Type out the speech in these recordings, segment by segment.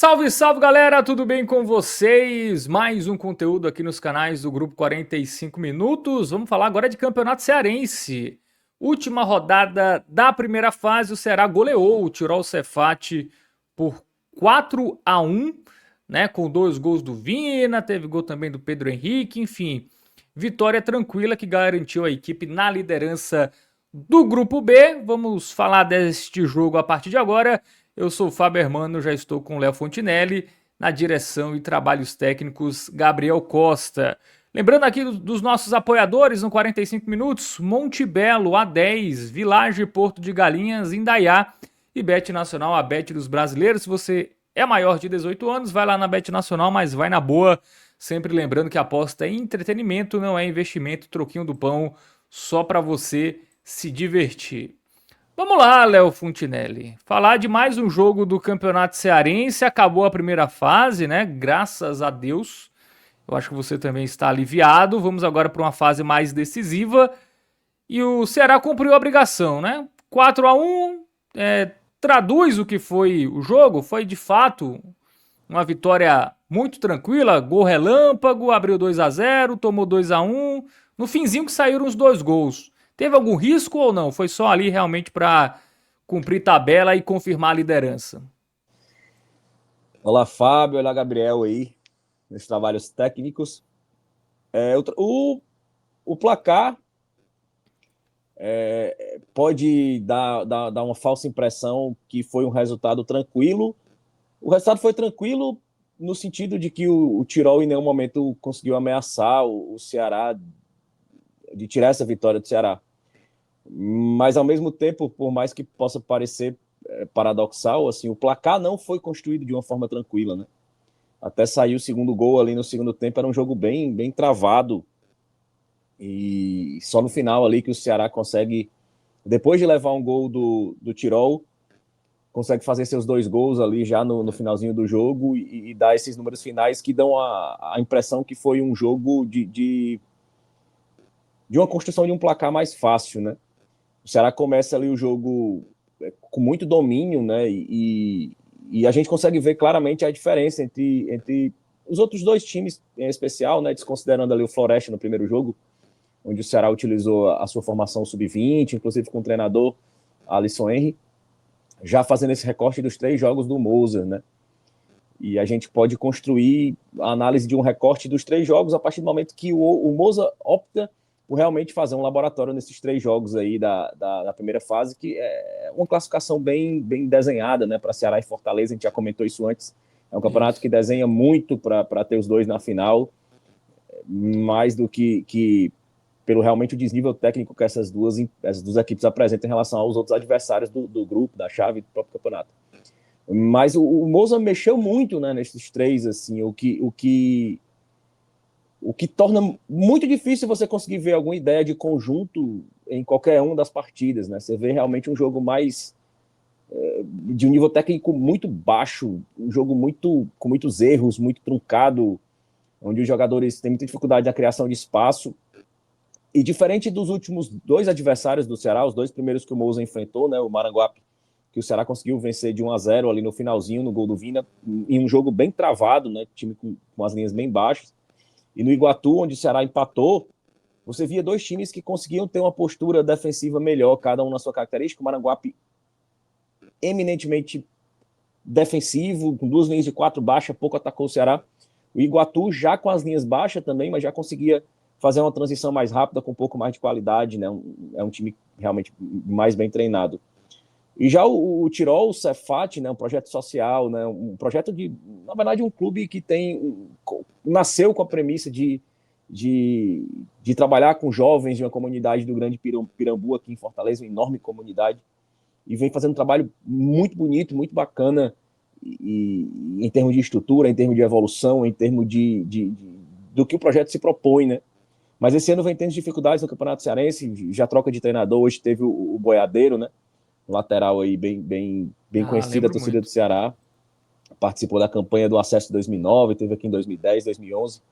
Salve, salve galera, tudo bem com vocês? Mais um conteúdo aqui nos canais do Grupo 45 Minutos. Vamos falar agora de Campeonato Cearense. Última rodada da primeira fase, o Ceará goleou o Tirol Cefate por 4-1, né? Com 2 gols do Vina, teve gol também do Pedro Henrique, enfim. Vitória tranquila que garantiu a equipe na liderança do Grupo B. Vamos falar deste jogo a partir de agora. Eu sou o Fábio Hermano, já estou com o Léo Fontinelli, na direção e trabalhos técnicos Gabriel Costa. Lembrando aqui dos nossos apoiadores no 45 minutos, Monte Belo, A10, Village Porto de Galinhas, Indaiá e Bet Nacional, a Bet dos brasileiros. Se você é maior de 18 anos, vai lá na Bet Nacional, mas vai na boa. Sempre lembrando que a aposta é entretenimento, não é investimento, troquinho do pão, só para você se divertir. Vamos lá, Léo Fontinelli. Falar de mais um jogo do Campeonato Cearense. Acabou a primeira fase, né? Graças a Deus. Eu acho que você também está aliviado. Vamos agora para uma fase mais decisiva. E o Ceará cumpriu a obrigação, né? 4-1 traduz o que foi o jogo. Foi de fato uma vitória muito tranquila. Gol relâmpago, abriu 2-0, tomou 2-1. No finzinho que saíram os 2 gols. Teve algum risco ou não? Foi só ali realmente para cumprir tabela e confirmar a liderança? Olá, Fábio. Olá, Gabriel aí, nesses trabalhos técnicos. O placar pode dar uma falsa impressão que foi um resultado tranquilo. O resultado foi tranquilo no sentido de que o Tirol em nenhum momento conseguiu ameaçar o Ceará, de tirar essa vitória do Ceará. Mas, ao mesmo tempo, por mais que possa parecer paradoxal, assim, o placar não foi construído de uma forma tranquila, né? Até sair o segundo gol ali no segundo tempo, era um jogo bem, bem travado. E só no final ali que o Ceará consegue, depois de levar um gol do Tirol, consegue fazer seus 2 gols ali já no finalzinho do jogo e dar esses números finais que dão a impressão que foi um jogo de uma construção de um placar mais fácil, né? O Ceará começa ali o jogo com muito domínio, né? E a gente consegue ver claramente a diferença entre os outros dois times em especial, né? Desconsiderando ali o Floresta no primeiro jogo, onde o Ceará utilizou a sua formação sub-20, inclusive com o treinador Alisson Henry, já fazendo esse recorte dos 3 jogos do Moza, né? E a gente pode construir a análise de um recorte dos 3 jogos a partir do momento que o Moza opta por realmente fazer um laboratório nesses 3 jogos aí da primeira fase, que é uma classificação bem, bem desenhada, né, para Ceará e Fortaleza. A gente já comentou isso antes. É um campeonato Isso. que desenha muito para ter os dois na final, mais do que pelo realmente o desnível técnico que essas duas equipes apresentam em relação aos outros adversários do grupo, da chave do próprio campeonato. Mas o Moza mexeu muito, né, nesses três, assim, o que torna muito difícil você conseguir ver alguma ideia de conjunto em qualquer uma das partidas, né? Você vê realmente um jogo mais de um nível técnico muito baixo, um jogo com muitos erros, muito truncado, onde os jogadores têm muita dificuldade na criação de espaço. E diferente dos últimos 2 adversários do Ceará, os 2 primeiros que o Moussa enfrentou, né, o Maranguape, que o Ceará conseguiu vencer de 1-0 ali no finalzinho, no gol do Vina, em um jogo bem travado, né, time com as linhas bem baixas. E no Iguatu, onde o Ceará empatou, você via 2 times que conseguiam ter uma postura defensiva melhor, cada um na sua característica. O Maranguape eminentemente defensivo, com 2 linhas de 4 baixas, pouco atacou o Ceará. O Iguatu já com as linhas baixas também, mas já conseguia fazer uma transição mais rápida, com um pouco mais de qualidade, né? É um time realmente mais bem treinado. E já o Tirol, o Cefat, né, um projeto social, né, um projeto na verdade, um clube que nasceu com a premissa de trabalhar com jovens de uma comunidade do Grande Pirambu, aqui em Fortaleza, uma enorme comunidade, e vem fazendo um trabalho muito bonito, muito bacana, em termos de estrutura, em termos de evolução, em termos do que o projeto se propõe, né? Mas esse ano vem tendo dificuldades no Campeonato Cearense, já troca de treinador, hoje teve o Boiadeiro, né? Um lateral aí bem Ah, conhecido da lembro torcida do muito. Ceará, participou da campanha do acesso de 2009, teve aqui em 2010, 2011,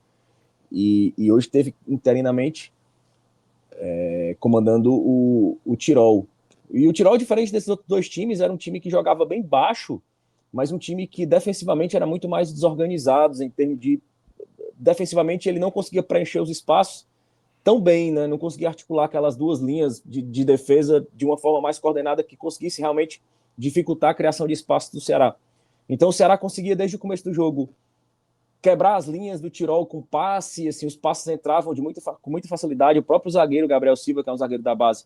e hoje teve interinamente comandando o Tirol. E o Tirol, diferente desses outros 2 times, era um time que jogava bem baixo, mas um time que defensivamente era muito mais desorganizado, em termos de... Defensivamente ele não conseguia preencher os espaços tão bem, né? Não conseguia articular aquelas duas linhas de defesa de uma forma mais coordenada que conseguisse realmente dificultar a criação de espaço do Ceará. Então o Ceará conseguia desde o começo do jogo quebrar as linhas do Tirol com passe, assim, os passes entravam com muita facilidade. O próprio zagueiro, Gabriel Silva, que é um zagueiro da base,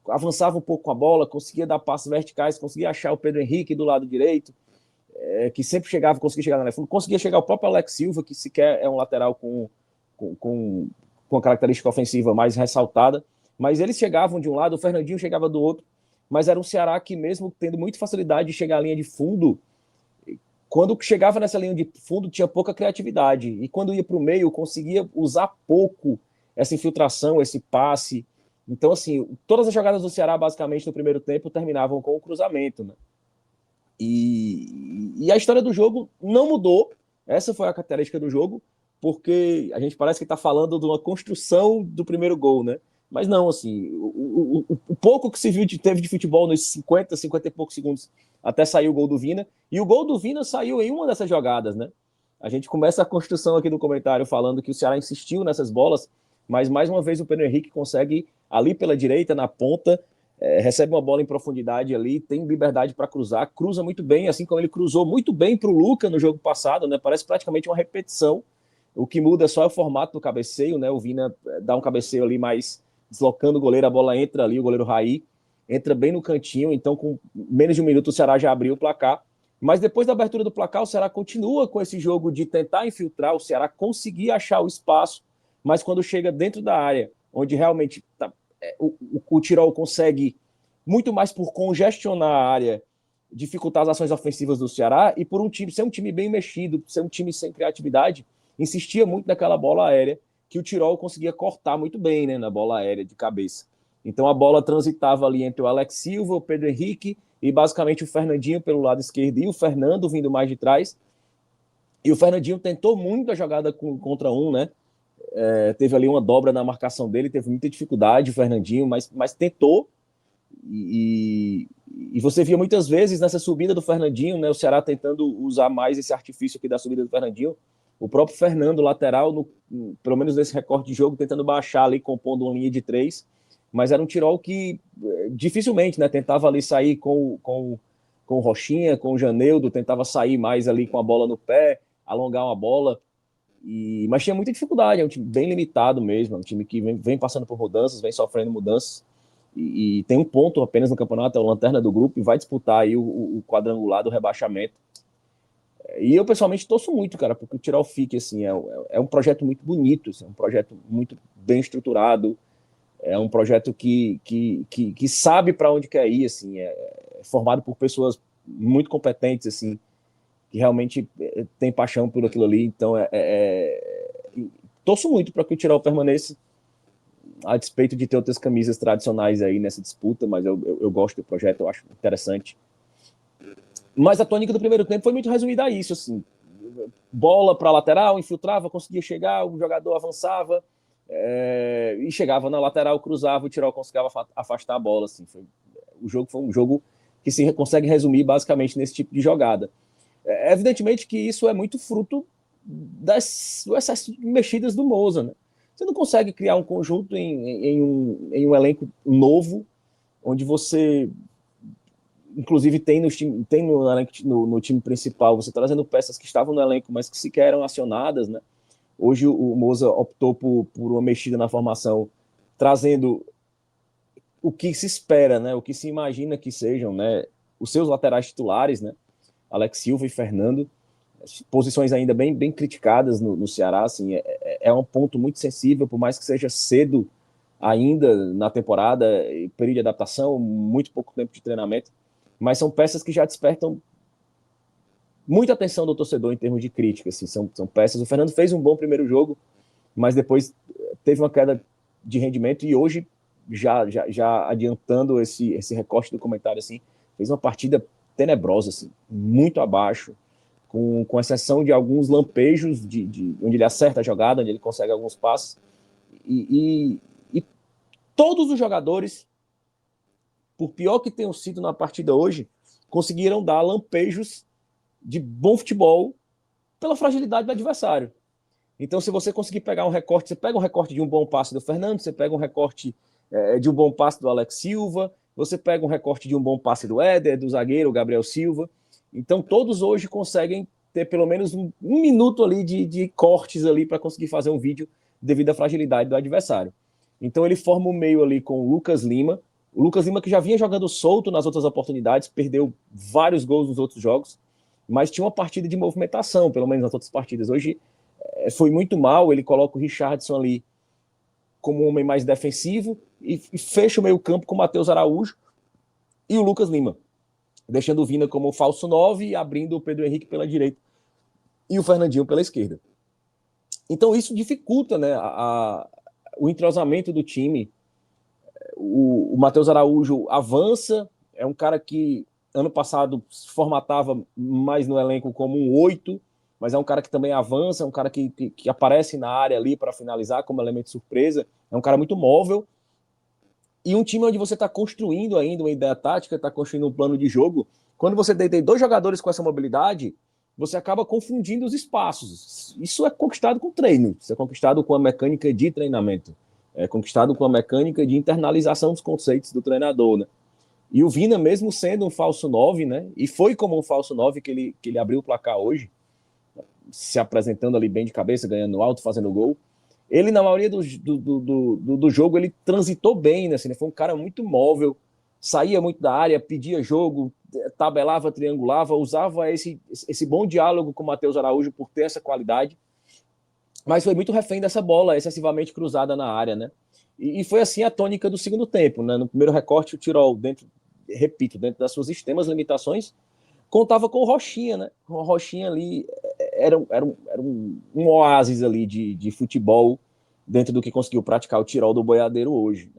avançava um pouco com a bola, conseguia dar passes verticais, conseguia achar o Pedro Henrique do lado direito, que sempre chegava, conseguia chegar na linha fundo, conseguia chegar o próprio Alex Silva, que sequer é um lateral com, com, com a característica ofensiva mais ressaltada, mas eles chegavam de um lado, o Fernandinho chegava do outro, mas era um Ceará que, mesmo tendo muita facilidade de chegar à linha de fundo, quando chegava nessa linha de fundo tinha pouca criatividade, e quando ia para o meio conseguia usar pouco essa infiltração, esse passe. Então, assim, todas as jogadas do Ceará, basicamente, no primeiro tempo, terminavam com o cruzamento, né? E a história do jogo não mudou, essa foi a característica do jogo, porque a gente parece que está falando de uma construção do primeiro gol, né? Mas não, assim, o pouco que se viu teve de futebol nos 50 e poucos segundos até sair o gol do Vina, e o gol do Vina saiu em uma dessas jogadas, né? A gente começa a construção aqui no comentário falando que o Ceará insistiu nessas bolas, mas mais uma vez o Pedro Henrique consegue, ali pela direita, na ponta, recebe uma bola em profundidade ali, tem liberdade para cruzar, cruza muito bem, assim como ele cruzou muito bem para o Luca no jogo passado, né? Parece praticamente uma repetição. O que muda só é o formato do cabeceio, né? O Vina dá um cabeceio ali mais deslocando o goleiro, a bola entra ali, o goleiro Raí entra bem no cantinho, então com menos de um minuto o Ceará já abriu o placar. Mas depois da abertura do placar, o Ceará continua com esse jogo de tentar infiltrar, o Ceará conseguir achar o espaço, mas quando chega dentro da área, onde realmente o Tirol consegue, muito mais por congestionar a área, dificultar as ações ofensivas do Ceará, e por ser um time bem mexido, ser um time sem criatividade, insistia muito naquela bola aérea, que o Tirol conseguia cortar muito bem, né, na bola aérea de cabeça. Então a bola transitava ali entre o Alex Silva, o Pedro Henrique e basicamente o Fernandinho pelo lado esquerdo e o Fernando vindo mais de trás. E o Fernandinho tentou muito a jogada contra um, né? Teve ali uma dobra na marcação dele, teve muita dificuldade o Fernandinho, mas tentou. E você via muitas vezes nessa subida do Fernandinho, né, o Ceará tentando usar mais esse artifício aqui da subida do Fernandinho, o próprio Fernando, lateral, pelo menos nesse recorte de jogo, tentando baixar ali, compondo uma linha de três, mas era um Tirol que dificilmente, né, tentava ali sair com o Rochinha, com o Janeudo, tentava sair mais ali com a bola no pé, alongar uma bola, mas tinha muita dificuldade, é um time bem limitado mesmo, é um time que vem passando por mudanças, vem sofrendo mudanças, e tem um ponto apenas no campeonato, é o lanterna do grupo, e vai disputar aí o quadrangular do rebaixamento. E eu, pessoalmente, torço muito, cara, porque o Tirol fique, assim, é um projeto muito bonito, assim, é um projeto muito bem estruturado, é um projeto que sabe para onde quer ir, assim, é formado por pessoas muito competentes, assim, que realmente tem paixão por aquilo ali, então torço muito para que o Tirol permaneça, a despeito de ter outras camisas tradicionais aí nessa disputa, mas eu gosto do projeto, eu acho interessante. Mas a tônica do primeiro tempo foi muito resumida a isso, assim, bola para a lateral, infiltrava, conseguia chegar, o jogador avançava, e chegava na lateral, cruzava, o Tirol conseguia afastar a bola, assim, o jogo foi um jogo que se consegue resumir basicamente nesse tipo de jogada. Evidentemente que isso é muito fruto do excesso de mexidas do Moza, né? Você não consegue criar um conjunto em um elenco novo, onde você, inclusive, tem no time principal, você trazendo peças que estavam no elenco, mas que sequer eram acionadas, né? Hoje o Moza optou por uma mexida na formação, trazendo o que se espera, né? O que se imagina que sejam, né? Os seus laterais titulares, né? Alex Silva e Fernando, posições ainda bem criticadas no Ceará, assim, é um ponto muito sensível, por mais que seja cedo ainda na temporada, período de adaptação, muito pouco tempo de treinamento, mas são peças que já despertam muita atenção do torcedor em termos de crítica, assim, são peças. O Fernando fez um bom primeiro jogo, mas depois teve uma queda de rendimento e hoje, já adiantando esse recorte do comentário, assim, fez uma partida tenebrosa, assim, muito abaixo, com exceção de alguns lampejos onde ele acerta a jogada, onde ele consegue alguns passes, e todos os jogadores, por pior que tenham sido na partida hoje, conseguiram dar lampejos de bom futebol pela fragilidade do adversário. Então, se você conseguir pegar um recorte, você pega um recorte de um bom passe do Fernando, você pega um recorte de um bom passe do Alex Silva, você pega um recorte de um bom passe do Éder, do zagueiro, o Gabriel Silva. Então, todos hoje conseguem ter pelo menos um minuto ali de cortes ali para conseguir fazer um vídeo devido à fragilidade do adversário. Então, ele forma um meio ali com o Lucas Lima. O Lucas Lima que já vinha jogando solto nas outras oportunidades, perdeu vários gols nos outros jogos, mas tinha uma partida de movimentação, pelo menos nas outras partidas. Hoje foi muito mal, ele coloca o Richardson ali como um homem mais defensivo e fecha o meio campo com o Matheus Araújo e o Lucas Lima, deixando o Vina como falso 9 e abrindo o Pedro Henrique pela direita e o Fernandinho pela esquerda. Então isso dificulta, né, o entrosamento do time. O Matheus Araújo avança, é um cara que ano passado se formatava mais no elenco como um 8, mas é um cara que também avança, é um cara que aparece na área ali para finalizar como elemento de surpresa, é um cara muito móvel, e um time onde você está construindo ainda uma ideia tática, está construindo um plano de jogo, quando você tem dois jogadores com essa mobilidade, você acaba confundindo os espaços. Isso é conquistado com treino, isso é conquistado com a mecânica de treinamento, é conquistado com a mecânica de internalização dos conceitos do treinador, né? E o Vina, mesmo sendo um falso 9, né, e foi como um falso 9 que ele abriu o placar hoje, se apresentando ali bem de cabeça, ganhando alto, fazendo gol. Ele, na maioria do jogo, ele transitou bem, né? Assim, ele foi um cara muito móvel, saía muito da área, pedia jogo, tabelava, triangulava, usava esse bom diálogo com o Matheus Araújo por ter essa qualidade, mas foi muito refém dessa bola excessivamente cruzada na área, né? E foi assim a tônica do segundo tempo, né? No primeiro recorte, o Tirol, dentro das suas extremas limitações, contava com o Rochinha, né? O Rochinha ali era um oásis ali de futebol dentro do que conseguiu praticar o Tirol do Boiadeiro hoje.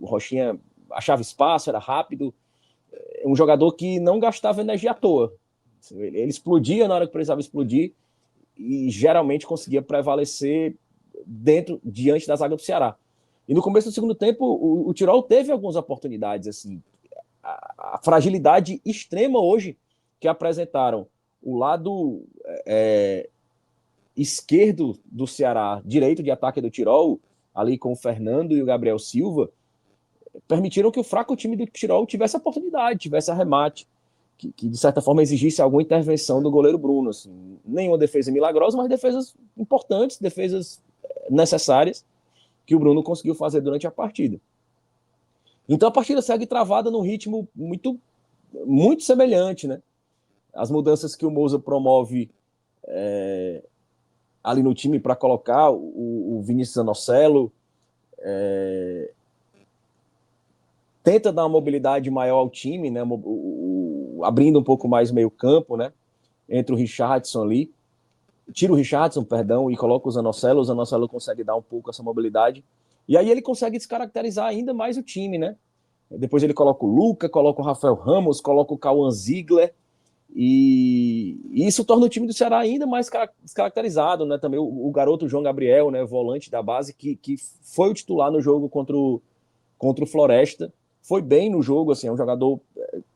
O Rochinha achava espaço, era rápido, um jogador que não gastava energia à toa. Ele explodia na hora que precisava explodir e geralmente conseguia prevalecer diante da zaga do Ceará. E no começo do segundo tempo, o Tirol teve algumas oportunidades, assim, a fragilidade extrema hoje que apresentaram o lado esquerdo do Ceará, direito de ataque do Tirol, ali com o Fernando e o Gabriel Silva, permitiram que o fraco time do Tirol tivesse a oportunidade, tivesse arremate, que de certa forma exigisse alguma intervenção do goleiro Bruno. Assim. Nenhuma defesa milagrosa, mas defesas importantes, defesas necessárias, que o Bruno conseguiu fazer durante a partida. Então a partida segue travada num ritmo muito semelhante, né? As mudanças que o Moussa promove ali no time para colocar o Vinícius Anocelo, tenta dar uma mobilidade maior ao time, né? Abrindo um pouco mais meio campo, né? Entre o Richardson ali, tira o Richardson, perdão, e coloca o Zanocelo consegue dar um pouco essa mobilidade, e aí ele consegue descaracterizar ainda mais o time, né? Depois ele coloca o Luca, coloca o Rafael Ramos, coloca o Cauã Ziegler, e isso torna o time do Ceará ainda mais descaracterizado, né? Também o garoto João Gabriel, né? Volante da base, que foi o titular no jogo contra o Floresta, foi bem no jogo, assim, é um jogador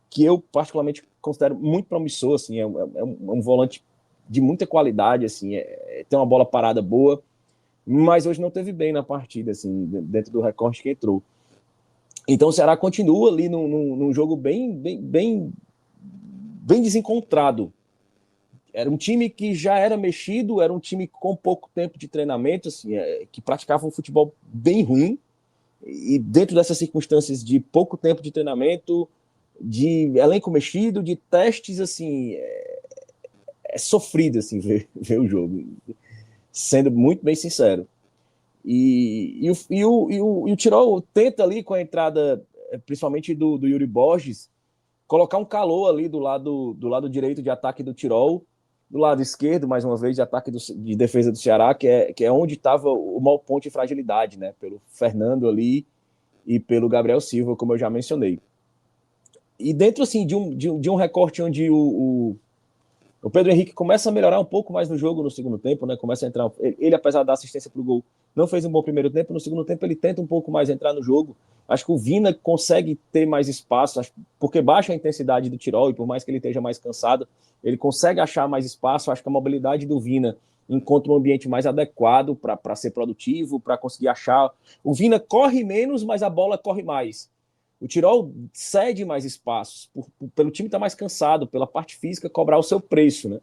que eu particularmente considero muito promissor, assim, é um volante de muita qualidade, assim, tem uma bola parada boa, mas hoje não teve bem na partida, assim, dentro do recorte que entrou. Então o Ceará continua ali num jogo bem desencontrado. Era um time que já era mexido, era um time com pouco tempo de treinamento, assim, que praticava um futebol bem ruim, e dentro dessas circunstâncias de pouco tempo de treinamento, de elenco mexido, de testes, assim, sofrido, assim, ver o jogo, sendo muito bem sincero. E o Tirol tenta ali com a entrada, principalmente do Yuri Borges, colocar um calor ali do lado direito de ataque do Tirol, do lado esquerdo, mais uma vez, de ataque de defesa do Ceará, que é onde estava o maior ponto de fragilidade, né? Pelo Fernando ali e pelo Gabriel Silva, como eu já mencionei. E dentro, assim, de um recorte onde o Pedro Henrique começa a melhorar um pouco mais no jogo no segundo tempo, né? Começa a entrar. Ele apesar da assistência para o gol, não fez um bom primeiro tempo, no segundo tempo ele tenta um pouco mais entrar no jogo. Acho que o Vina consegue ter mais espaço, porque baixa a intensidade do Tirol, e por mais que ele esteja mais cansado, ele consegue achar mais espaço. Acho que a mobilidade do Vina encontra um ambiente mais adequado para ser produtivo, para conseguir achar. O Vina corre menos, mas a bola corre mais. O Tirol cede mais espaços, pelo time estar mais cansado, pela parte física cobrar o seu preço, né?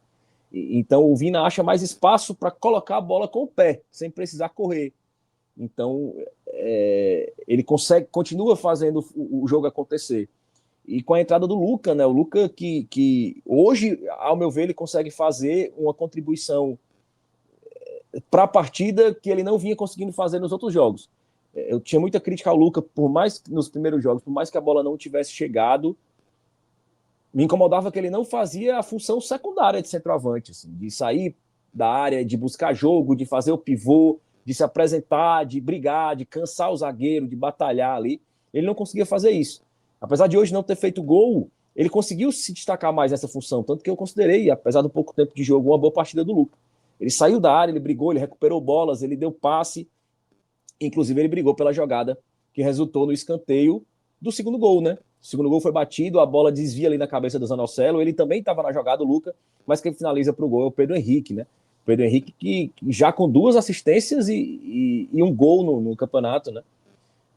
Então o Vina acha mais espaço para colocar a bola com o pé, sem precisar correr. Então ele continua fazendo o jogo acontecer. E com a entrada do Luca, né? O Luca que hoje, ao meu ver, ele consegue fazer uma contribuição para a partida que ele não vinha conseguindo fazer nos outros jogos. Eu tinha muita crítica ao Luca, por mais nos primeiros jogos, por mais que a bola não tivesse chegado, me incomodava que ele não fazia a função secundária de centroavante, assim, de sair da área, de buscar jogo, de fazer o pivô, de se apresentar, de brigar, de cansar o zagueiro, de batalhar ali. Ele não conseguia fazer isso. Apesar de hoje não ter feito gol, ele conseguiu se destacar mais nessa função, tanto que eu considerei, apesar do pouco tempo de jogo, uma boa partida do Luca. Ele saiu da área, ele brigou, ele recuperou bolas, ele deu passe, inclusive ele brigou pela jogada que resultou no escanteio do segundo gol, né? O segundo gol foi batido, a bola desvia ali na cabeça do Zanocelo, ele também estava na jogada, o Luca, mas quem finaliza para o gol é o Pedro Henrique, né? O Pedro Henrique que já com 2 assistências e um gol no campeonato, né?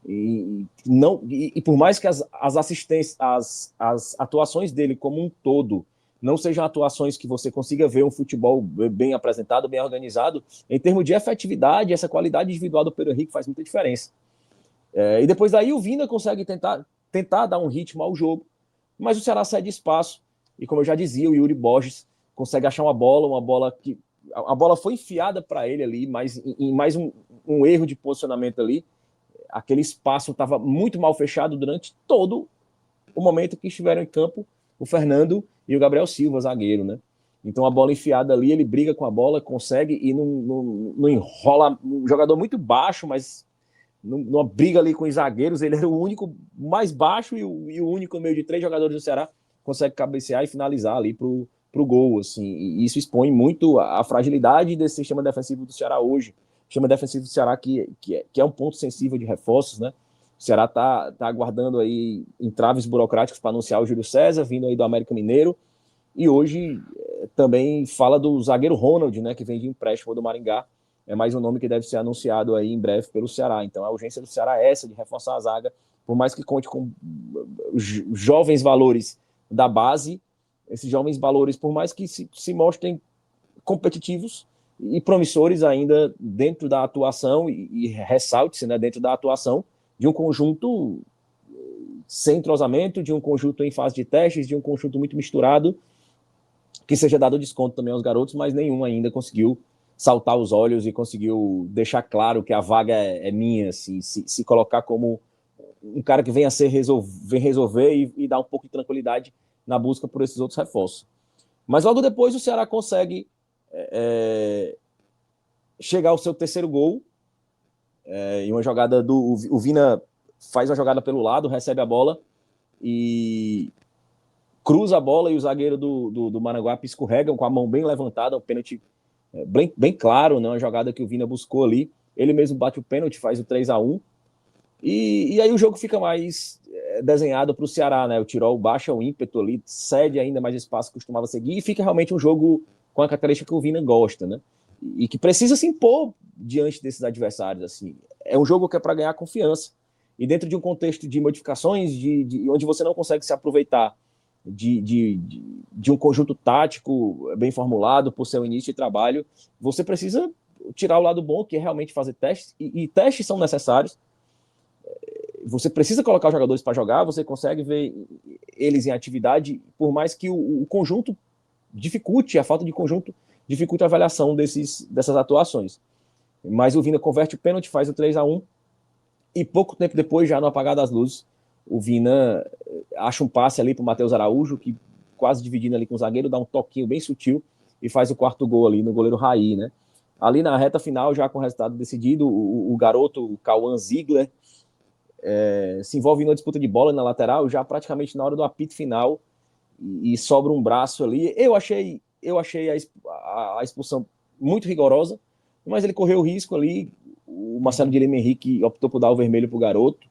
E por mais que as assistências, as atuações dele como um todo não sejam atuações que você consiga ver um futebol bem apresentado, bem organizado, em termos de efetividade, essa qualidade individual do Pedro Henrique faz muita diferença. E depois daí o Vina consegue tentar dar um ritmo ao jogo, mas o Ceará cede espaço, e como eu já dizia, o Yuri Borges consegue achar uma bola que a bola foi enfiada para ele ali, mas em mais um erro de posicionamento ali, aquele espaço estava muito mal fechado durante todo o momento que estiveram em campo o Fernando e o Gabriel Silva, zagueiro, né? Então a bola enfiada ali, ele briga com a bola, consegue e não enrola. Um jogador muito baixo, mas numa briga ali com os zagueiros, ele era o único mais baixo e o único no meio de 3 jogadores do Ceará consegue cabecear e finalizar ali pro gol, assim. E isso expõe muito a fragilidade desse sistema defensivo do Ceará hoje. O sistema defensivo do Ceará que é um ponto sensível de reforços, né? O Ceará tá aguardando aí entraves burocráticos para anunciar o Júlio César, vindo aí do América Mineiro, e hoje também fala do zagueiro Ronald, né, que vem de empréstimo do Maringá. É mais um nome que deve ser anunciado aí em breve pelo Ceará. Então a urgência do Ceará é essa, de reforçar a zaga, por mais que conte com jovens valores da base, esses jovens valores, por mais que se mostrem competitivos e promissores ainda dentro da atuação, e ressalte-se, né, dentro da atuação de um conjunto sem entrosamento, de um conjunto em fase de testes, de um conjunto muito misturado, que seja dado desconto também aos garotos, mas nenhum ainda conseguiu saltar os olhos e conseguiu deixar claro que a vaga é minha, assim, se colocar como um cara que vem resolver e dar um pouco de tranquilidade na busca por esses outros reforços. Mas logo depois o Ceará consegue chegar ao seu terceiro gol, em uma jogada o Vina faz uma jogada pelo lado, recebe a bola e cruza a bola, e o zagueiro do Maranguape escorrega com a mão bem levantada, um pênalti bem claro, né? Uma jogada que o Vina buscou ali. Ele mesmo bate o pênalti, faz o 3-1. E aí o jogo fica mais desenhado para o Ceará, né? O Tirol baixa o ímpeto ali, cede ainda mais espaço que costumava seguir, e fica realmente um jogo com a característica que o Vina gosta, né? E que precisa se impor diante desses adversários, assim. É um jogo que é para ganhar confiança. E dentro de um contexto de modificações, onde você não consegue se aproveitar de um conjunto tático bem formulado por seu início de trabalho, você precisa tirar o lado bom, que é realmente fazer testes, e testes são necessários. Você precisa colocar os jogadores para jogar, você consegue ver eles em atividade, por mais que o conjunto dificulte, a falta de conjunto dificulte a avaliação dessas atuações. Mas o Vina converte o pênalti, faz o 3-1, e pouco tempo depois, já no apagar das luzes, o Vina acha um passe ali para o Matheus Araújo, que quase dividindo ali com o zagueiro, dá um toquinho bem sutil e faz o quarto gol ali no goleiro Raí, né? Ali na reta final, já com o resultado decidido, o garoto, o Cauã Ziegler, se envolve numa disputa de bola na lateral, já praticamente na hora do apito final, e sobra um braço ali. Eu achei a expulsão muito rigorosa, mas ele correu o risco ali. o Marcelo de Lima Henrique optou por dar o vermelho pro garoto,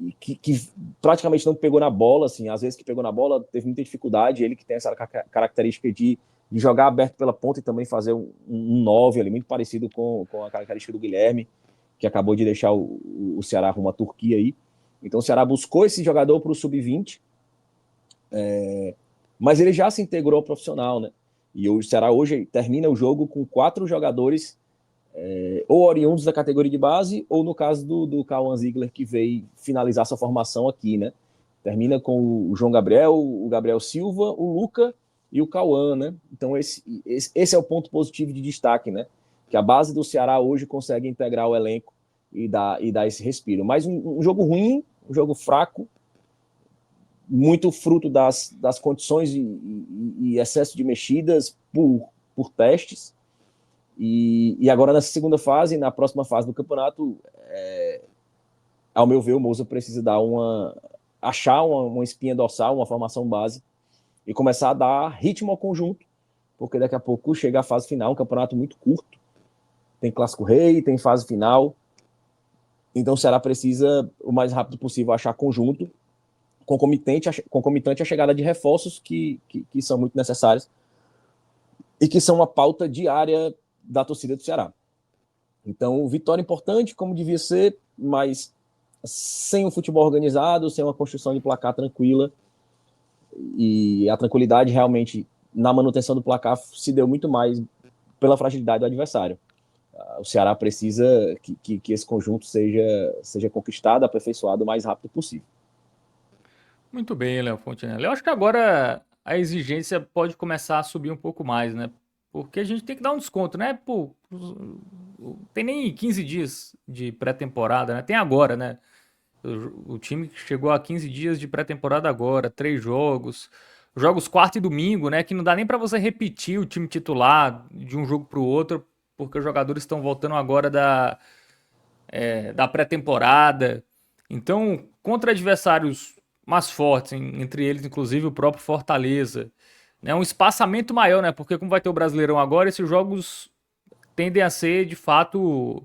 e que praticamente não pegou na bola, assim, às vezes que pegou na bola teve muita dificuldade, ele que tem essa característica de jogar aberto pela ponta e também fazer um 9 ali, muito parecido com a característica do Guilherme, que acabou de deixar o Ceará rumo à Turquia aí. Então o Ceará buscou esse jogador para o Sub-20, mas ele já se integrou ao profissional, né? E o Ceará hoje termina o jogo com 4 jogadores ou oriundos da categoria de base, ou no caso do Cauã Ziegler, que veio finalizar sua formação aqui, né? Termina com o João Gabriel, o Gabriel Silva, o Luca e o Cauã, né? Então esse é o ponto positivo de destaque, né? Que a base do Ceará hoje consegue integrar o elenco e dar esse respiro. Mas um jogo ruim, um jogo fraco, muito fruto das condições e excesso de mexidas por testes. E agora, nessa segunda fase, na próxima fase do campeonato, ao meu ver, o Moza precisa achar uma espinha dorsal, uma formação base, e começar a dar ritmo ao conjunto, porque daqui a pouco chega a fase final, um campeonato muito curto, tem Clássico Rei, tem fase final, então o Ceará precisa, o mais rápido possível, achar conjunto, concomitante à chegada de reforços que são muito necessários e que são uma pauta diária da torcida do Ceará. Então, vitória importante, como devia ser, mas sem um futebol organizado, sem uma construção de placar tranquila, e a tranquilidade realmente na manutenção do placar se deu muito mais pela fragilidade do adversário. O Ceará precisa que esse conjunto seja conquistado, aperfeiçoado o mais rápido possível. Muito bem, Léo Fontenelle. Eu acho que agora a exigência pode começar a subir um pouco mais, né? Porque a gente tem que dar um desconto, né? Pô, tem nem 15 dias de pré-temporada, né? Tem agora, né? O time chegou a 15 dias de pré-temporada agora, 3 jogos. Jogos quarta e domingo, né? Que não dá nem pra você repetir o time titular de um jogo pro outro, porque os jogadores estão voltando agora da pré-temporada. Então, contra adversários mais fortes, entre eles, inclusive, o próprio Fortaleza. É um espaçamento maior, né? Porque como vai ter o Brasileirão agora, esses jogos tendem a ser, de fato,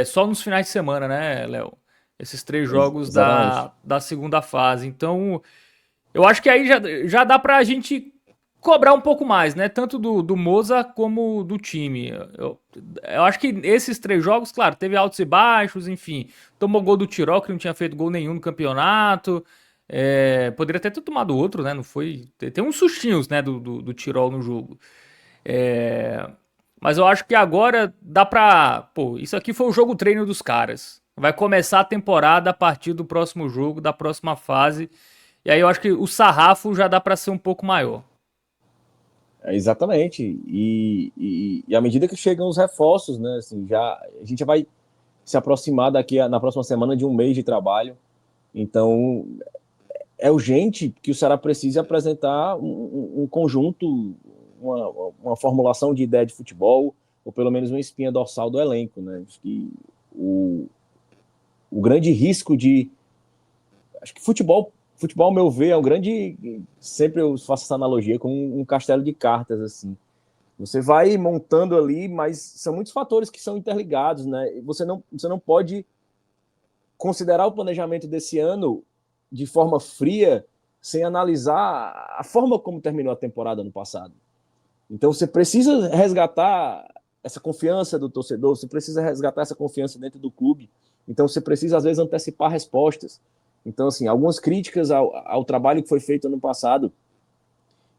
só nos finais de semana, né, Léo? Esses 3 jogos Exatamente. da segunda fase. Então, eu acho que aí já dá pra gente cobrar um pouco mais, né? Tanto do Moza como do time. Eu acho que esses 3 jogos, claro, teve altos e baixos, enfim. Tomou gol do Tirol, que não tinha feito gol nenhum no campeonato. Poderia até ter tomado outro, né? Não foi. Tem uns sustinhos, né, do Tirol no jogo. Mas eu acho que agora dá pra. Pô, isso aqui foi o jogo treino dos caras. Vai começar a temporada a partir do próximo jogo, da próxima fase. E aí eu acho que o sarrafo já dá pra ser um pouco maior. Exatamente. E à medida que chegam os reforços, né? Assim, a gente já vai se aproximar na próxima semana de um mês de trabalho. Então, é urgente que o Ceará precise apresentar um conjunto, uma formulação de ideia de futebol, ou pelo menos uma espinha dorsal do elenco, né? Acho que o grande risco de... Acho que futebol, ao meu ver, é um grande... Sempre eu faço essa analogia com um castelo de cartas, assim. Você vai montando ali, mas são muitos fatores que são interligados, né? Você não pode considerar o planejamento desse ano de forma fria, sem analisar a forma como terminou a temporada no passado. Então você precisa resgatar essa confiança do torcedor, você precisa resgatar essa confiança dentro do clube. Então você precisa, às vezes, antecipar respostas. Então, assim, algumas críticas ao trabalho que foi feito ano passado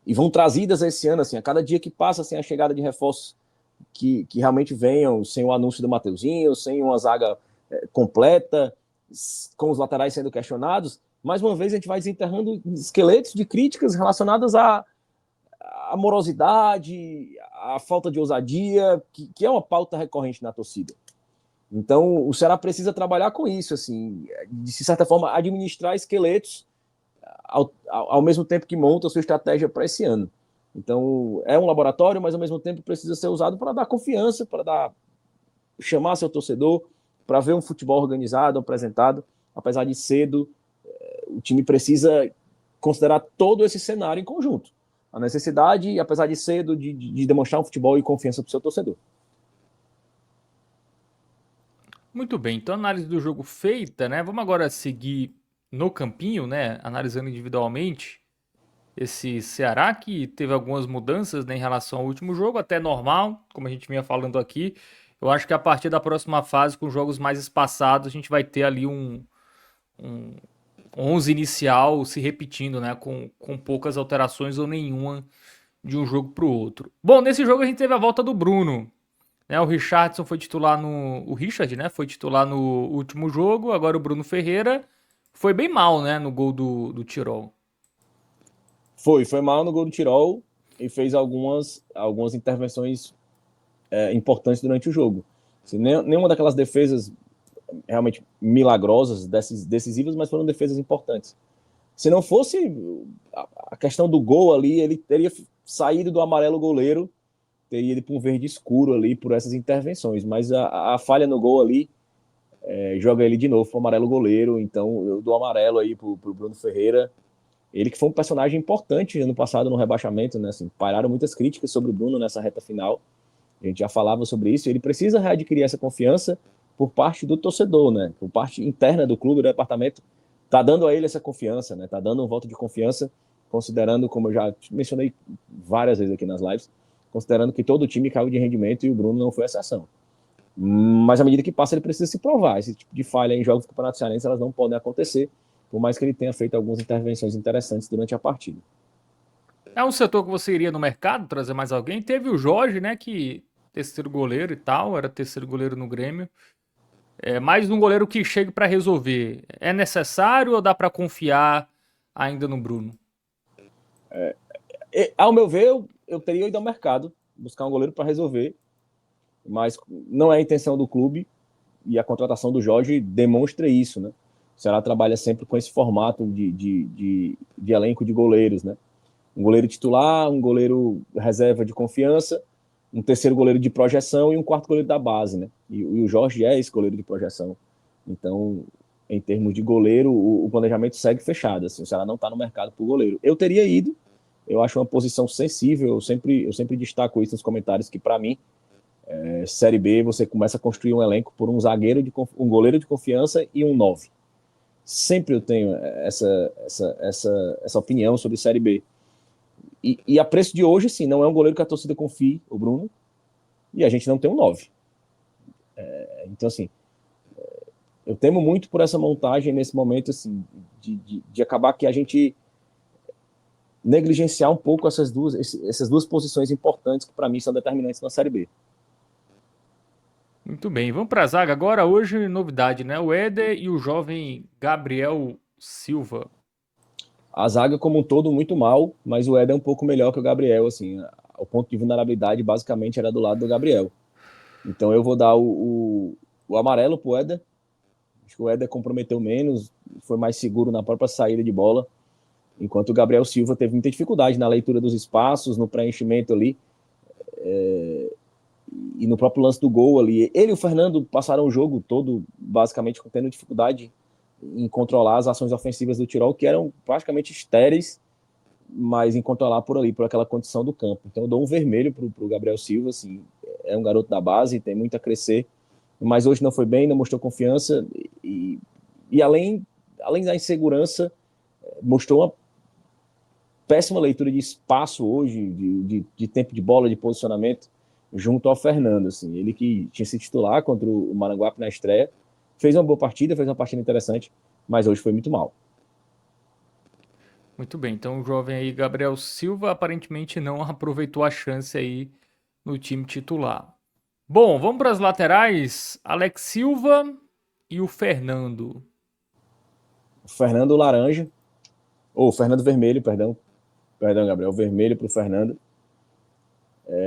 e vão trazidas esse ano, assim, a cada dia que passa, sem a chegada de reforços que realmente venham, sem o anúncio do Mateuzinho, sem uma zaga completa, com os laterais sendo questionados, mais uma vez a gente vai desenterrando esqueletos de críticas relacionadas à morosidade, à falta de ousadia, que é uma pauta recorrente na torcida. Então, o Ceará precisa trabalhar com isso, assim, de certa forma, administrar esqueletos ao mesmo tempo que monta a sua estratégia para esse ano. Então, é um laboratório, mas ao mesmo tempo precisa ser usado para dar confiança, chamar seu torcedor, para ver um futebol organizado, apresentado. Apesar de cedo, o time precisa considerar todo esse cenário em conjunto. A necessidade, apesar de cedo, de demonstrar um futebol e confiança para o seu torcedor. Muito bem, então análise do jogo feita, né? Vamos agora seguir no campinho, né? Analisando individualmente esse Ceará que teve algumas mudanças, né, em relação ao último jogo, até normal, como a gente vinha falando aqui. Eu acho que a partir da próxima fase, com jogos mais espaçados, a gente vai ter ali um 11 inicial se repetindo, né? Com poucas alterações ou nenhuma de um jogo para o outro. Bom, nesse jogo a gente teve a volta do Bruno. Né, o Richardson foi titular no. O Richard, né? Foi titular no último jogo. Agora o Bruno Ferreira foi bem mal, né? No gol do Tirol. Foi mal no gol do Tirol e fez algumas intervenções importantes durante o jogo. Assim, nenhuma daquelas defesas realmente milagrosas, decisivas, mas foram defesas importantes. Se não fosse a questão do gol ali, ele teria saído do amarelo goleiro, teria ido para um verde escuro ali por essas intervenções. Mas a falha no gol ali joga ele de novo para o amarelo goleiro. Então eu dou amarelo aí para o Bruno Ferreira. Ele que foi um personagem importante ano passado no rebaixamento, né? Assim, pararam muitas críticas sobre o Bruno nessa reta final. A gente já falava sobre isso. Ele precisa readquirir essa confiança por parte do torcedor, né? Por parte interna do clube, do departamento, tá dando a ele essa confiança, né? Tá dando um voto de confiança, considerando, como eu já mencionei várias vezes aqui nas lives, considerando que todo o time caiu de rendimento e o Bruno não foi exceção. Mas à medida que passa, ele precisa se provar. Esse tipo de falha em jogos do Campeonato Cearense, elas não podem acontecer, por mais que ele tenha feito algumas intervenções interessantes durante a partida. É um setor que você iria no mercado trazer mais alguém. Teve o Jorge, né? Que terceiro goleiro e tal, era terceiro goleiro no Grêmio. É mais um goleiro que chegue para resolver. É necessário ou dá para confiar ainda no Bruno? Ao meu ver, eu teria ido ao mercado buscar um goleiro para resolver, mas não é a intenção do clube e a contratação do Jorge demonstra isso, né? O Ceará trabalha sempre com esse formato de elenco de goleiros, né? Um goleiro titular, um goleiro reserva de confiança, um terceiro goleiro de projeção e um quarto goleiro da base, né? E o Jorge é esse goleiro de projeção. Então, em termos de goleiro, o planejamento segue fechado. Assim, o Ceará não está no mercado por goleiro. Eu teria ido, eu acho uma posição sensível, eu sempre destaco isso nos comentários, que para mim, Série B, você começa a construir um elenco por um goleiro de confiança e um 9. Sempre eu tenho essa opinião sobre Série B. E a preço de hoje, sim, não é um goleiro que a torcida confie, o Bruno, e a gente não tem um 9. Então, assim, eu temo muito por essa montagem nesse momento, assim, de acabar que a gente negligenciar um pouco essas duas posições importantes que, para mim, são determinantes na Série B. Muito bem, vamos para a zaga agora. Hoje, novidade, né? O Éder e o jovem Gabriel Silva. A zaga, como um todo, muito mal, mas o Éder é um pouco melhor que o Gabriel, assim, o ponto de vulnerabilidade, basicamente, era do lado do Gabriel. Então, eu vou dar o amarelo pro Éder. Acho que o Éder comprometeu menos, foi mais seguro na própria saída de bola, enquanto o Gabriel Silva teve muita dificuldade na leitura dos espaços, no preenchimento ali, e no próprio lance do gol ali. Ele e o Fernando passaram o jogo todo, basicamente, tendo dificuldade em controlar as ações ofensivas do Tirol, que eram praticamente estéreis, mas em controlar por ali, por aquela condição do campo. Então eu dou um vermelho pro Gabriel Silva, assim, é um garoto da base, tem muito a crescer, mas hoje não foi bem, não mostrou confiança, e além da insegurança, mostrou uma péssima leitura de espaço hoje, de tempo de bola, de posicionamento, junto ao Fernando. Assim. Ele que tinha se titular contra o Maranguape na estreia, fez uma boa partida, fez uma partida interessante, mas hoje foi muito mal. Muito bem, então o jovem aí, Gabriel Silva, aparentemente não aproveitou a chance aí no time titular. Bom, vamos para as laterais. Alex Silva e o Fernando. O Fernando Laranja, ou Fernando Vermelho, perdão, Gabriel, vermelho para o Fernando.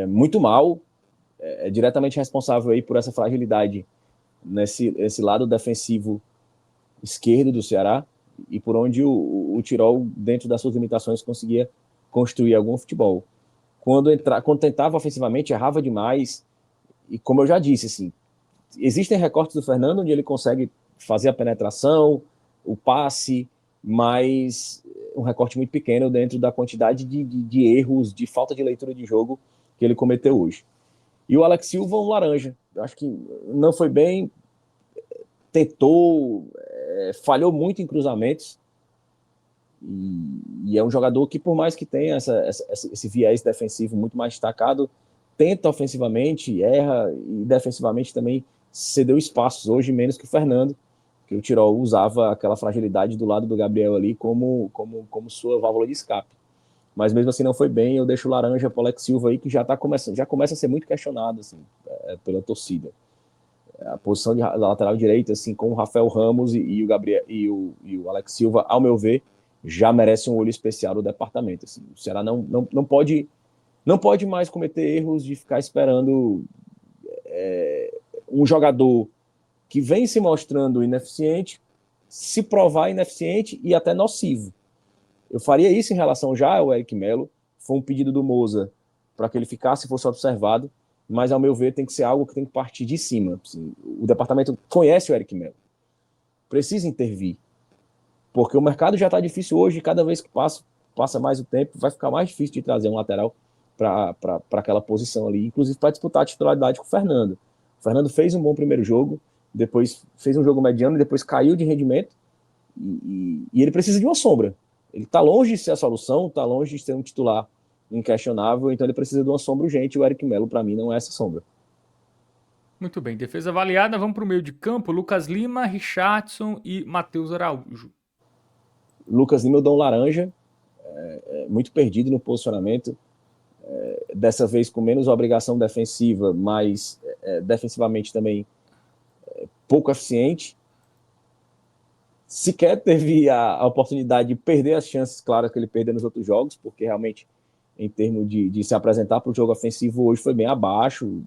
Muito mal, é diretamente responsável aí por essa fragilidade nesse lado defensivo esquerdo do Ceará e por onde o Tirol, dentro das suas limitações, conseguia construir algum futebol. Quando tentava ofensivamente, errava demais. E como eu já disse, assim, existem recortes do Fernando onde ele consegue fazer a penetração, o passe, mas um recorte muito pequeno dentro da quantidade de erros, de falta de leitura de jogo que ele cometeu hoje. E o Alex Silva, um laranja. Eu acho que não foi bem. tentou, falhou muito em cruzamentos, e é um jogador que, por mais que tenha esse viés defensivo muito mais destacado, tenta ofensivamente, erra, e defensivamente também cedeu espaços hoje, menos que o Fernando, que o Tirol usava aquela fragilidade do lado do Gabriel ali como sua válvula de escape. Mas mesmo assim não foi bem. Eu deixo o laranja para o Alex Silva aí, que já começa a ser muito questionado assim, pela torcida. A posição da lateral direita, assim, com o Rafael Ramos e o Gabriel e o Alex Silva, ao meu ver, já merece um olho especial do departamento. Assim. O Ceará não pode mais cometer erros de ficar esperando um jogador que vem se mostrando ineficiente se provar ineficiente e até nocivo. Eu faria isso em relação já ao Eric Melo. Foi um pedido do Moza para que ele ficasse e fosse observado, mas, ao meu ver, tem que ser algo que tem que partir de cima. Assim, o departamento conhece o Eric Melo, precisa intervir, porque o mercado já está difícil hoje, e cada vez que passa mais o tempo, vai ficar mais difícil de trazer um lateral para aquela posição ali, inclusive para disputar a titularidade com o Fernando. O Fernando fez um bom primeiro jogo, depois fez um jogo mediano e depois caiu de rendimento, e ele precisa de uma sombra. Ele está longe de ser a solução, está longe de ser um titular inquestionável, então ele precisa de uma sombra urgente. O Eric Melo, para mim, não é essa sombra. Muito bem, defesa avaliada. Vamos para o meio de campo. Lucas Lima, Richardson e Matheus Araújo. Lucas Lima eu dou um laranja, muito perdido no posicionamento, dessa vez com menos obrigação defensiva, mas defensivamente também pouco eficiente. Sequer teve a oportunidade de perder as chances claras que ele perdeu nos outros jogos, porque realmente, em termos de se apresentar para o jogo ofensivo, hoje foi bem abaixo,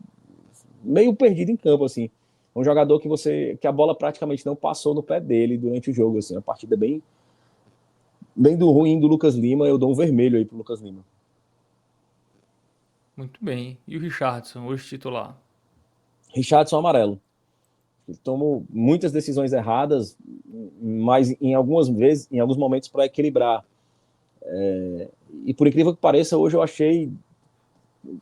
meio perdido em campo, assim. Um jogador que a bola praticamente não passou no pé dele durante o jogo, assim, uma partida bem do ruim do Lucas Lima. Eu dou um vermelho aí pro Lucas Lima. Muito bem. E o Richardson, hoje titular? Richardson amarelo. Ele tomou muitas decisões erradas, mas em alguns momentos para equilibrar. E por incrível que pareça, hoje eu achei,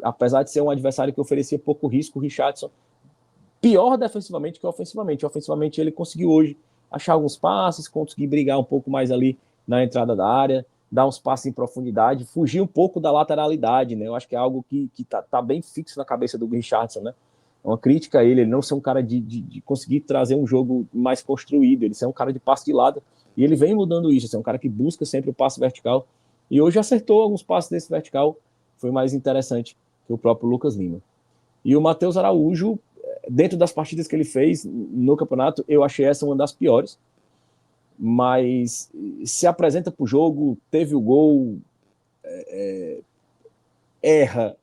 apesar de ser um adversário que oferecia pouco risco, o Richardson pior defensivamente que ofensivamente. Ofensivamente ele conseguiu hoje achar alguns passes, conseguir brigar um pouco mais ali na entrada da área, dar uns passes em profundidade, fugir um pouco da lateralidade, né? Eu acho que é algo que tá bem fixo na cabeça do Richardson, né? É uma crítica a ele não ser um cara de conseguir trazer um jogo mais construído, ele ser um cara de passe de lado, e ele vem mudando isso, é um cara que busca sempre o passe vertical, e hoje acertou alguns passes desse vertical, foi mais interessante que o próprio Lucas Lima. E o Matheus Araújo, dentro das partidas que ele fez no campeonato, eu achei essa uma das piores, mas se apresenta para o jogo, teve o gol, erra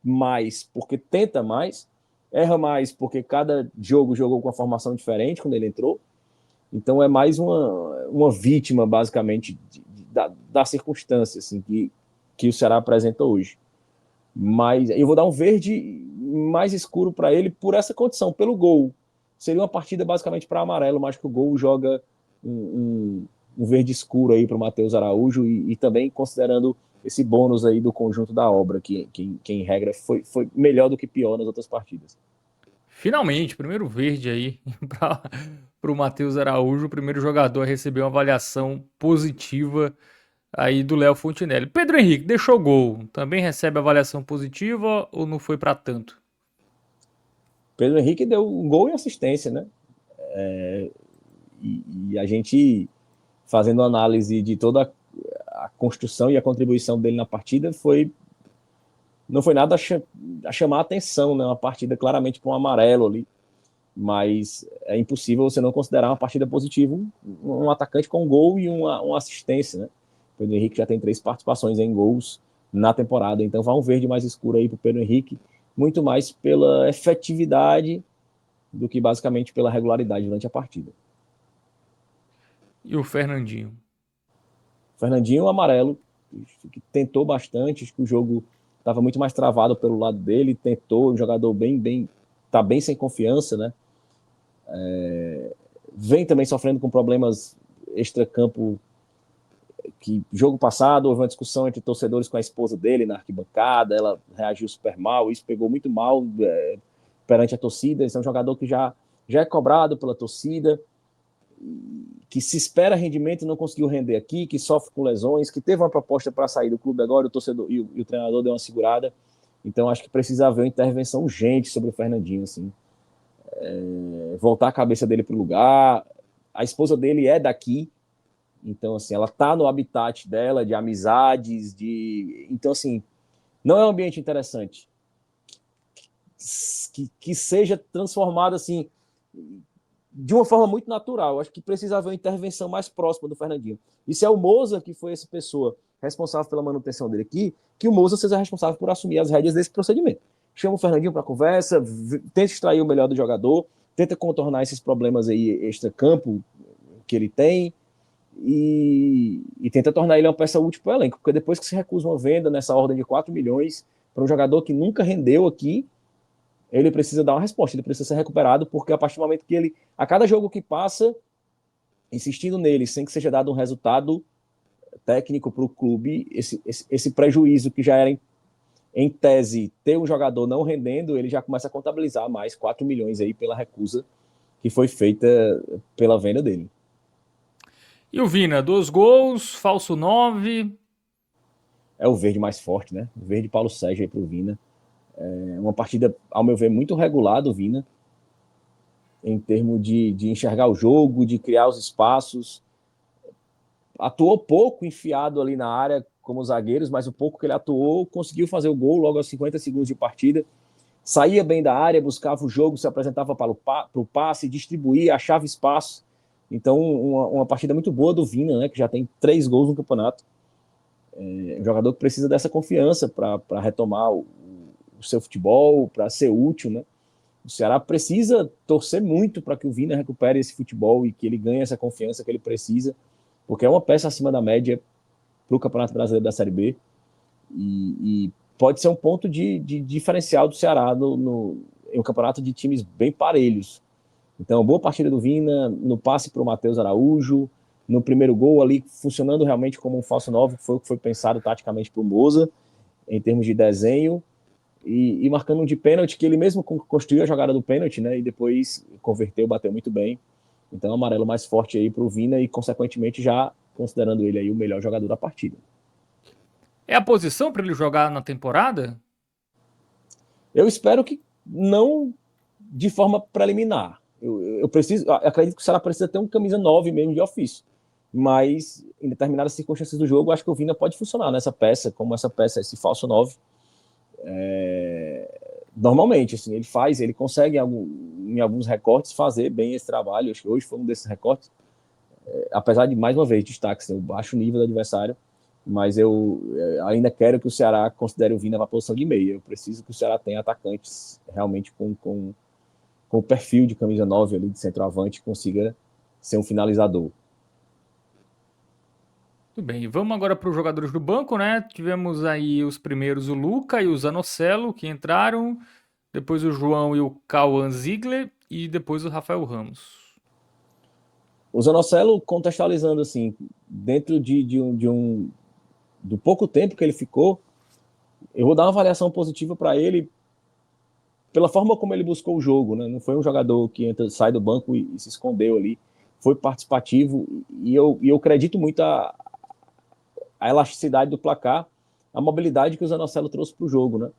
mais porque tenta mais, erra mais porque cada jogo jogou com uma formação diferente quando ele entrou, então é mais uma vítima, basicamente, da circunstância assim, que o Ceará apresenta hoje. Mas eu vou dar um verde mais escuro para ele por essa condição, pelo gol. Seria uma partida basicamente para amarelo, mas que o gol joga um verde escuro aí para o Matheus Araújo, e também considerando esse bônus aí do conjunto da obra, que em regra foi melhor do que pior nas outras partidas. Finalmente, primeiro verde aí para o Matheus Araújo, o primeiro jogador a receber uma avaliação positiva aí do Léo Fontinelli. Pedro Henrique deixou gol, também recebe avaliação positiva ou não foi para tanto? Pedro Henrique deu um gol e assistência, né? E a gente, fazendo análise de toda a construção e a contribuição dele na partida, não foi nada a chamar a atenção, né? Uma partida claramente para um amarelo ali, mas é impossível você não considerar uma partida positiva, um atacante com um gol e uma assistência, né? O Pedro Henrique já tem 3 participações em gols na temporada, então vai um verde mais escuro aí para o Pedro Henrique, muito mais pela efetividade do que basicamente pela regularidade durante a partida. E o Fernandinho? Fernandinho amarelo, que tentou bastante, acho que o jogo estava muito mais travado pelo lado dele, tentou, um jogador tá bem sem confiança, né? Vem também sofrendo com problemas extracampo, que jogo passado houve uma discussão entre torcedores com a esposa dele na arquibancada, ela reagiu super mal, isso pegou muito mal perante a torcida. Esse é um jogador que já já é cobrado pela torcida, que se espera rendimento e não conseguiu render aqui, que sofre com lesões, que teve uma proposta para sair do clube agora, o torcedor e o treinador deu uma segurada. Então acho que precisa haver uma intervenção urgente sobre o Fernandinho, assim, voltar a cabeça dele para o lugar. A esposa dele é daqui, então assim, ela tá no habitat dela de amizades, então assim, não é um ambiente interessante que seja transformado assim de uma forma muito natural. Acho que precisa haver uma intervenção mais próxima do Fernandinho. E se é o Moza que foi essa pessoa responsável pela manutenção dele aqui, que o Moza seja responsável por assumir as rédeas desse procedimento. Chama o Fernandinho para conversa, tenta extrair o melhor do jogador, tenta contornar esses problemas aí extra-campo que ele tem e tenta tornar ele uma peça útil para o elenco, porque depois que se recusa uma venda nessa ordem de 4 milhões para um jogador que nunca rendeu aqui, ele precisa dar uma resposta, ele precisa ser recuperado, porque a partir do momento que ele, a cada jogo que passa, insistindo nele, sem que seja dado um resultado técnico para o clube, esse prejuízo que já era em tese ter um jogador não rendendo, ele já começa a contabilizar mais 4 milhões aí pela recusa que foi feita pela venda dele. E o Vina, 2 gols, falso 9. É o verde mais forte, né? O verde Paulo Sérgio aí para o Vina. É uma partida, ao meu ver, muito regular do Vina, em termos de enxergar o jogo, de criar os espaços. Atuou pouco enfiado ali na área como zagueiros, mas o pouco que ele atuou, conseguiu fazer o gol logo aos 50 segundos de partida. Saía bem da área, buscava o jogo, se apresentava para o passe, distribuía, achava espaço. Então, uma partida muito boa do Vina, né, que já tem 3 gols no campeonato. É um jogador que precisa dessa confiança para retomar o seu futebol, para ser útil, né? O Ceará precisa torcer muito para que o Vina recupere esse futebol e que ele ganhe essa confiança que ele precisa, porque é uma peça acima da média para o Campeonato Brasileiro da Série B e pode ser um ponto de diferencial do Ceará em um campeonato de times bem parelhos. Então, boa partida do Vina, no passe para o Matheus Araújo, no primeiro gol ali, funcionando realmente como um falso 9, que foi o que foi pensado taticamente para o Moza, em termos de desenho, e marcando um de pênalti, que ele mesmo construiu a jogada do pênalti, né, e depois converteu, bateu muito bem. Então, amarelo mais forte aí para o Vina e, consequentemente, já considerando ele aí o melhor jogador da partida. É a posição para ele jogar na temporada? Eu espero que não de forma preliminar. Eu acredito que o Ceará precisa ter um camisa 9 mesmo de ofício. Mas em determinadas circunstâncias do jogo, acho que o Vina pode funcionar nessa peça, como essa peça, esse falso 9. Normalmente, assim, ele consegue em alguns recortes fazer bem esse trabalho. Acho que hoje foi um desses recortes, apesar de, mais uma vez, destaques, o baixo nível do adversário, mas eu ainda quero que o Ceará considere o Vina para a posição de meia. Eu preciso que o Ceará tenha atacantes realmente com o perfil de camisa 9 ali de centroavante, consiga ser um finalizador. Tudo bem, vamos agora para os jogadores do banco, né? Tivemos aí os primeiros, o Luca e o Zanocelo, que entraram, depois o João e o Cauã Ziegler, e depois o Rafael Ramos. O Zanocelo, contextualizando assim, dentro do pouco tempo que ele ficou, eu vou dar uma avaliação positiva para ele pela forma como ele buscou o jogo, né? Não foi um jogador que sai do banco e se escondeu ali, foi participativo e eu acredito muito a elasticidade do placar, a mobilidade que o Zanocelo trouxe para o jogo, né?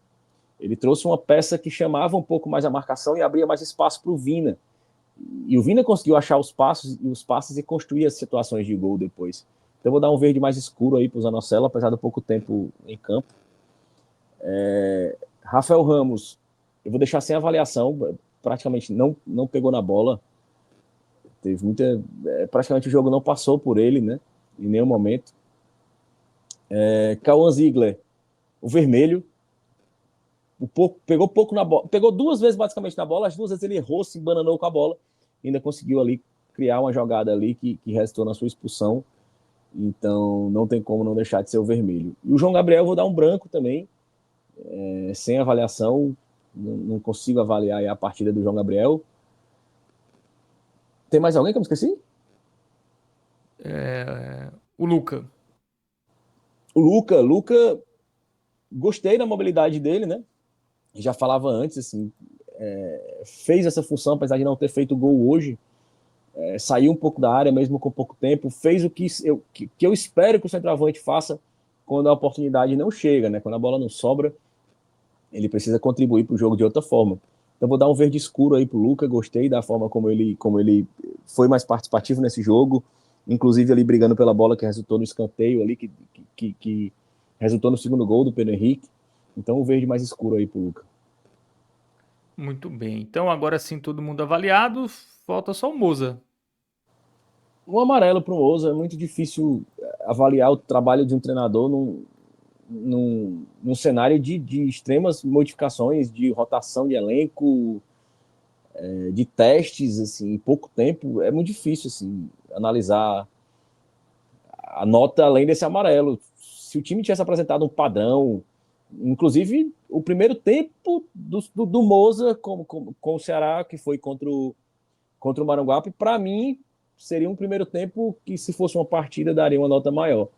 Ele trouxe uma peça que chamava um pouco mais a marcação e abria mais espaço para o Vina. E o Vina conseguiu achar os passes e construir as situações de gol depois. Então eu vou dar um verde mais escuro aí para o Zanocelo, apesar do pouco tempo em campo. Rafael Ramos, eu vou deixar sem avaliação, praticamente não pegou na bola. Teve muita. Praticamente o jogo não passou por ele, né? Em nenhum momento. Cauã Ziegler, o vermelho, pegou pouco na bola, pegou 2 vezes basicamente na bola, as 2 vezes ele errou, se embananou com a bola, ainda conseguiu ali criar uma jogada ali que restou na sua expulsão, então não tem como não deixar de ser o vermelho. E o João Gabriel eu vou dar um branco também, sem avaliação, não consigo avaliar a partida do João Gabriel. Tem mais alguém que eu me esqueci? O Luca. Luca, gostei da mobilidade dele, né? Já falava antes, assim, fez essa função, apesar de não ter feito gol hoje, saiu um pouco da área, mesmo com pouco tempo, fez o que eu espero que o centroavante faça quando a oportunidade não chega, né? Quando a bola não sobra, ele precisa contribuir para o jogo de outra forma. Então vou dar um verde escuro aí pro Luca, gostei da forma como ele foi mais participativo nesse jogo, inclusive ali brigando pela bola que resultou no escanteio ali, que resultou no segundo gol do Pedro Henrique. Então um verde mais escuro aí pro Luca. Muito bem. Então agora sim todo mundo avaliado, falta só o Moza. Um amarelo para o Moza, é muito difícil avaliar o trabalho de um treinador num cenário de extremas modificações, de rotação de elenco, de testes, assim, em pouco tempo. É muito difícil assim, analisar a nota além desse amarelo. Se o time tivesse apresentado um padrão, inclusive o primeiro tempo do Moza com o Ceará, que foi contra o Maranguape, para mim seria um primeiro tempo que, se fosse uma partida, daria uma nota maior.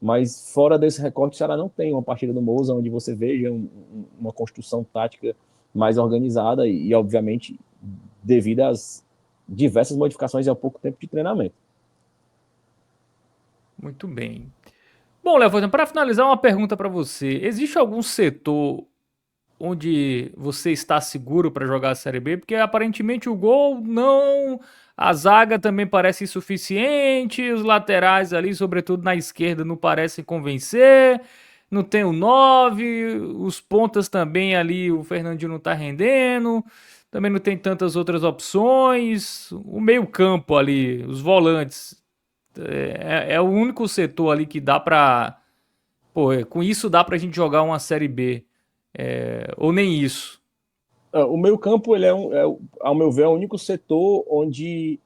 Mas fora desse recorte, o Ceará não tem uma partida do Moza onde você veja uma construção tática mais organizada e, obviamente, devido às diversas modificações e ao pouco tempo de treinamento. Muito bem. Bom, Léo, para finalizar, uma pergunta para você. Existe algum setor onde você está seguro para jogar a Série B? Porque aparentemente o gol não, a zaga também parece insuficiente, os laterais ali, sobretudo na esquerda, não parecem convencer. Não tem o 9, os pontas também ali, o Fernandinho não está rendendo. Também não tem tantas outras opções. O meio-campo ali, os volantes, é o único setor ali que dá pra. Pô, com isso dá pra gente jogar uma Série B. Ou nem isso. O meio campo, ele ao meu ver, é o único setor onde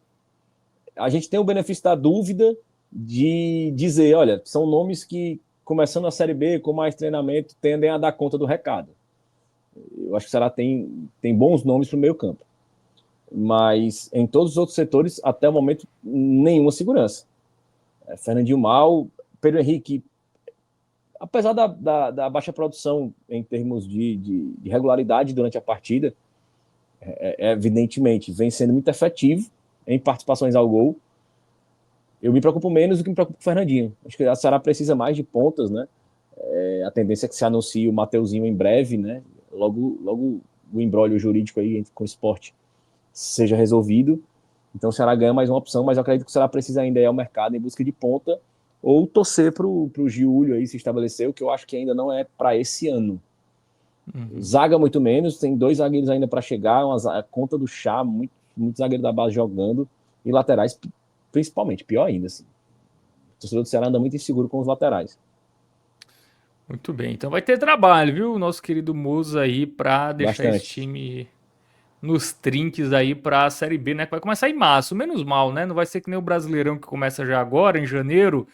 a gente tem o benefício da dúvida de dizer, olha, são nomes que, começando a Série B, com mais treinamento, tendem a dar conta do recado. Eu acho que o Ceará tem bons nomes para o meio campo. Mas em todos os outros setores, até o momento, nenhuma segurança. Fernandinho mal, Pedro Henrique, apesar da baixa produção em termos de regularidade durante a partida, evidentemente vem sendo muito efetivo em participações ao gol. Eu me preocupo menos do que me preocupo com o Fernandinho. Acho que a Ceará precisa mais de pontas, né? A tendência é que se anuncie o Mateuzinho em breve, né? Logo o embrólio jurídico aí com o esporte seja resolvido. Então o Ceará ganha mais uma opção, mas eu acredito que o Ceará precisa ainda ir ao mercado em busca de ponta ou torcer para o Giulio aí se estabelecer, o que eu acho que ainda não é para esse ano. Zaga muito menos, tem 2 zagueiros ainda para chegar, a conta do Chá, muito zagueiro da base jogando, e laterais principalmente, pior ainda. Assim. O torcedor do Ceará anda muito inseguro com os laterais. Muito bem. Então vai ter trabalho, viu, nosso querido Moza aí, pra deixar esse Bastante. time nos trinques aí pra Série B, né? Que vai começar em março, menos mal, né? Não vai ser que nem o Brasileirão que começa já agora, em janeiro.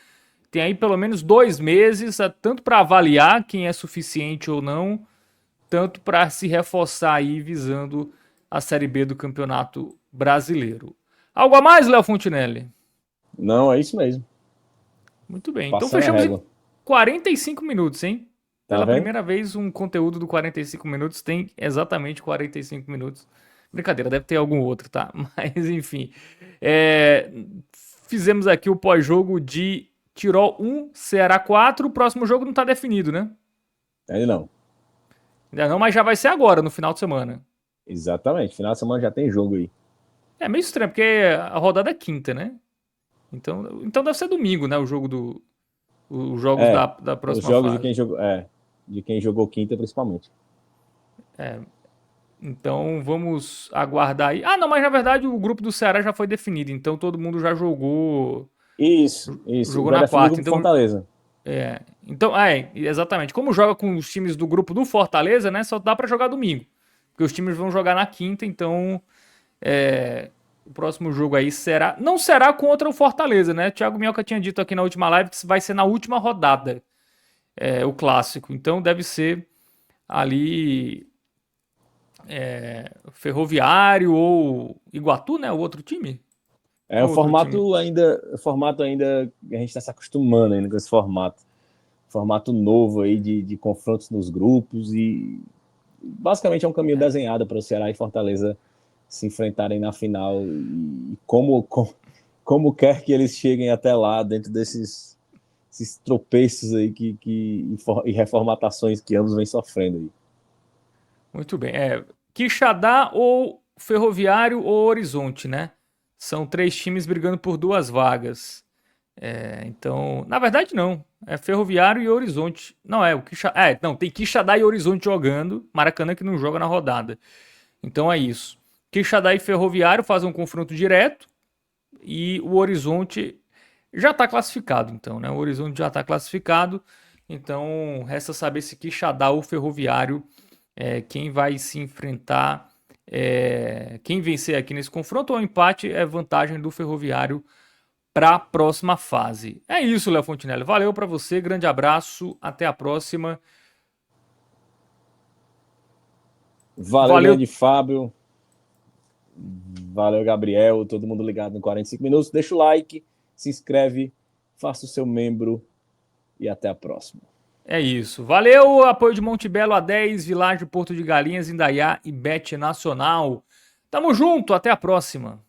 Tem aí pelo menos 2 meses, tanto para avaliar quem é suficiente ou não, tanto para se reforçar aí visando a Série B do Campeonato Brasileiro. Algo a mais, Léo Fontinelli? Não, é isso mesmo. Muito bem. Então Passando a fechamos em régua. 45 minutos, hein? Tá Pela vendo? primeira vez, um conteúdo do 45 minutos tem exatamente 45 minutos. Brincadeira, deve ter algum outro, tá? Mas enfim. É, fizemos aqui o pós-jogo de Tirol 1, Ceará 4. O próximo jogo não tá definido, né? Ainda não. Ainda não, mas já vai ser agora, no final de semana. Exatamente. Final de semana já tem jogo aí. É meio estranho, porque a rodada é quinta, né? Então deve ser domingo, né? O jogo do. Os jogos É, da os próxima jogos fase. de quem jogou quinta principalmente. Então vamos aguardar aí. Ah, não, mas na verdade o grupo do Ceará já foi definido, então todo mundo já Isso. jogou Já na definiu o quarta. grupo Então, Fortaleza. exatamente. Como joga com os times do grupo do Fortaleza, né? Só dá pra jogar domingo, porque os times vão jogar na quinta. Então, o próximo jogo aí não será contra o Fortaleza, né? Thiago Minhoca tinha dito aqui na última live que vai ser na última rodada, o clássico. Então deve ser ali Ferroviário ou Iguatu, né? O outro time? É Qual outro time? o formato ainda a gente está se acostumando ainda com esse formato novo aí de confrontos nos grupos e basicamente é um caminho desenhado para o Ceará e Fortaleza se enfrentarem na final. E como quer que eles cheguem até lá, dentro esses tropeços aí e reformatações que ambos vêm sofrendo aí. Muito bem. Quixadá ou Ferroviário ou Horizonte, né? São 3 times brigando por 2 vagas. Então, na verdade não. É Ferroviário e Horizonte. Não, o Quixadá. Não, tem Quixadá e Horizonte jogando. Maracanã que não joga na rodada. Então é isso. Quixadá e Ferroviário fazem um confronto direto. E o Horizonte já está classificado, então, né? O Horizonte já está classificado. Então, resta saber se Quixadá ou Ferroviário quem vai se enfrentar. Quem vencer aqui nesse confronto ou empate é vantagem do Ferroviário para a próxima fase. É isso, Léo Fontinelli. Valeu para você, grande abraço, até a próxima. Valeu, grande Fábio. Valeu, Gabriel. Todo mundo ligado no 45 minutos. Deixa o like, se inscreve, faça o seu membro e até a próxima. É isso. Valeu, apoio de Monte Belo A10, Vilagem Porto de Galinhas, Indaiá e Bet Nacional. Tamo junto, até a próxima.